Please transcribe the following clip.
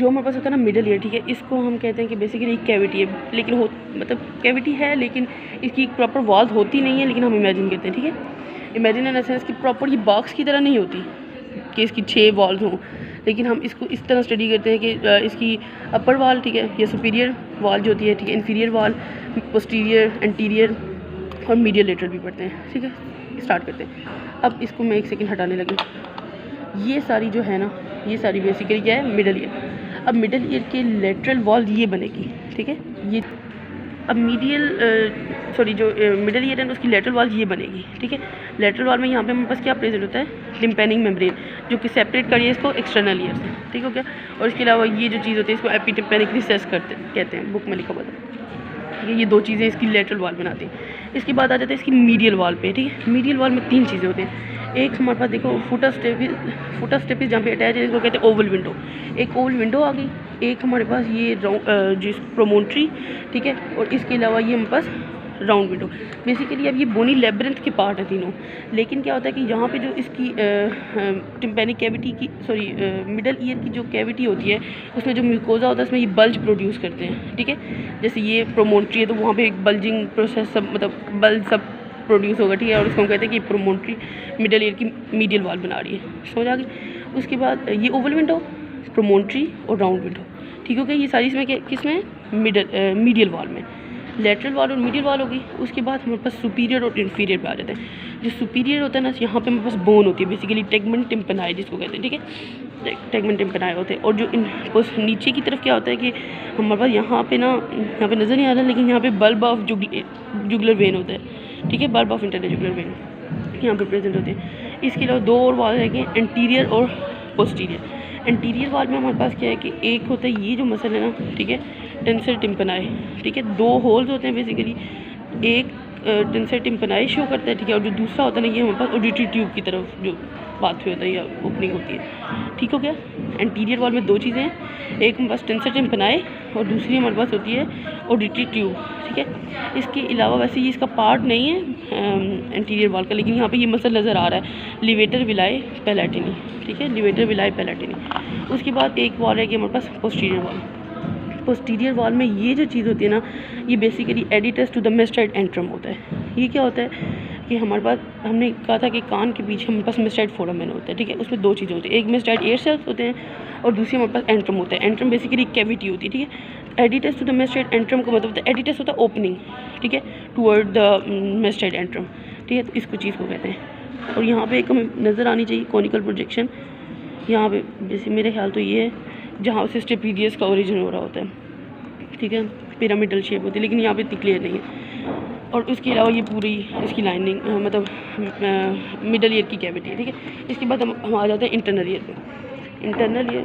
जो हमारे पास होता है ना मिडल ईयर, ठीक है, इसको हम कहते हैं कि बेसिकली एक कैविटी है, लेकिन मतलब कैविटी है लेकिन इसकी एक प्रॉपर वॉल होती नहीं है, लेकिन हम इमेजिन करते हैं, ठीक है। इमेजिन इन द सेंस कि प्रॉपर ये बॉक्स की तरह नहीं होती कि इसकी 6 वॉल्स हों, लेकिन हम इसको इस तरह स्टडी करते हैं कि इसकी अपर वॉल, ठीक है, ये सुपीरियर वॉल जो होती है, ठीक है, इन्फीरियर वॉल, पोस्टीरियर, एंटीरियर और मीडियल लेटरल भी पढ़ते हैं, ठीक है। स्टार्ट करते हैं। अब इसको मैं 1 सेकंड हटाने लगी। ये सारी जो है ना, ये सारी बेसिकली क्या है, मिडल ईयर। अब मिडल ईयर के लेटरल वॉल ये बनेगी, ठीक है। ये अब जो मिडल ईयर है ना उसकी लेटरल वॉल ये बनेगी, ठीक है। लेटरल वॉल में यहाँ पे हमारे पास क्या प्रेजेंट होता है, टिम्पैनिक मेम्ब्रेन, जो कि सेपरेट करिए इसको एक्सटर्नल ईयर से, ठीक हो गया। और इसके अलावा ये जो चीज़ होती है इसको एपिटिम्पैनिक रिसेस कहते हैं, बुक में लिखा हुआ था, ठीक है। ये 2 चीज़ें इसकी लेटरल वॉल बनाती हैं। इसके बाद आ जाता है इसकी मीडियल वॉल पे, ठीक है। मीडियल वॉल में 3 चीज़ें होती हैं। एक हमारे पास देखो फुटा स्टेपिस जहाँ पे अटैच है, इसको कहते हैं ओवल विंडो, एक ओवल विंडो आ गई। एक हमारे पास ये जिस प्रोमोन्ट्री, ठीक है, और इसके अलावा ये हमारे पास राउंड विंडो। बेसिकली अब ये बोनी लेब्रिंथ के पार्ट है तीनों, लेकिन क्या होता है कि यहाँ पे जो इसकी टिम्पैनिक कैविटी की मिडल ईयर की जो कैविटी होती है उसमें जो म्यूकोजा होता है उसमें ये बल्ज प्रोड्यूस करते हैं, ठीक है। जैसे ये प्रोमोन्ट्री है तो वहाँ पे एक बल्जिंग प्रोसेस सब मतलब बल्ज सब प्रोड्यूस होगा, ठीक है। और उसको हम कहते हैं कि प्रोमोन्ट्री मिडल ईयर की मीडियल वॉल बना रही है, समझ आ गई। उसके बाद ये ओवल विंडो, प्रोमोन्ट्री और राउंड विंडो, ठीक हो गया। ये सारी इसमें किसमें मीडियल वॉल में, लेटरल वॉल और मीडियल वॉल होगी। उसके बाद हमारे पास सुपीरियर और इन्फीरियर पे आ जाते हैं। जो सुपीरियर होता है ना, यहाँ पे हमारे पास बोन होती है, बेसिकली टेगमेंट टिम्पेनाई जिसको कहते हैं, ठीक है, टेगमेंट टिम्पेनाई होते हैं। और जो नीचे की तरफ क्या होता है कि हमारे पास यहाँ पे नज़र नहीं आ रहा, लेकिन यहाँ पे बल्ब ऑफ जुगुलर वेन होता है, ठीक है, bulb of internal jugular vein यहाँ पे प्रेजेंट होते हैं। इसके अलावा 2 और वॉल है, एंटीरियर और पोस्टीरियर। एंटीरियर वॉल में हमारे पास क्या है कि एक होता है ये जो मसल है ना, ठीक है, टेंसर टिम्पेनाई, ठीक है, 2 होल्स होते हैं बेसिकली। एक टेंसर टिम्पेनाई शो करता है, ठीक है, और जो दूसरा होता है ना ये हमारे पास ऑडिटरी ट्यूब की तरफ जो पाथवे होता है या ओपनिंग होती है, ठीक हो गया। एंटीरियर वॉल में 2 चीज़ें हैं, एक हमारे पास टेंसर टिम्पेनाई और दूसरी हमारे पास होती है ऑडिटरी ट्यूब, ठीक है। इसके अलावा वैसे ये इसका पार्ट नहीं है एंटीरियर वॉल का, लेकिन यहाँ पे ये मसल नज़र आ रहा है, लिवेटर विलाई पैलेटिनी, ठीक है, लिवेटर विलाई पैलेटिनी। उसके बाद एक वॉल है कि हमारे पास पोस्टीरियर वॉल। पोस्टीरियर वॉल में ये जो चीज़ होती है ना, ये basically aditus to the mastoid antrum होता है। ये क्या होता है कि हमारे पास हमने कहा था कि कान के पीछे हमारे पास मेस्टाइड फोरामेन होता है, ठीक है। उसमें 2 चीज़ें होती हैं, एक मेस्टाइड एयर सेल्स होते हैं और दूसरी हमारे पास एंट्रम होता है। एंट्रम बेसिकली कैविटी होती है, ठीक है। एडिटस टू द मेस्टाइड एंट्रम का मतलब होता है, एडिटस होता है ओपनिंग, ठीक है, टूवर्ड द मेस्टाइड एंट्रम, ठीक है। तो इसको चीज़ को कहते हैं। और यहाँ पे एक हमें नज़र आनी चाहिए कॉनिकल प्रोजेक्शन, यहाँ पे जैसे मेरे ख्याल तो ये है जहाँ से स्टेपीडियस का ओरिजिन हो रहा होता है, ठीक है, पिरामिडल शेप होती है, लेकिन यहाँ पे इतनी क्लियर नहीं है। और उसके अलावा ये पूरी इसकी लाइनिंग मतलब मिडल ईयर की कैविटी है, ठीक है। इसके बाद हम आ जाते हैं इंटरनल ईयर पे। Internal ear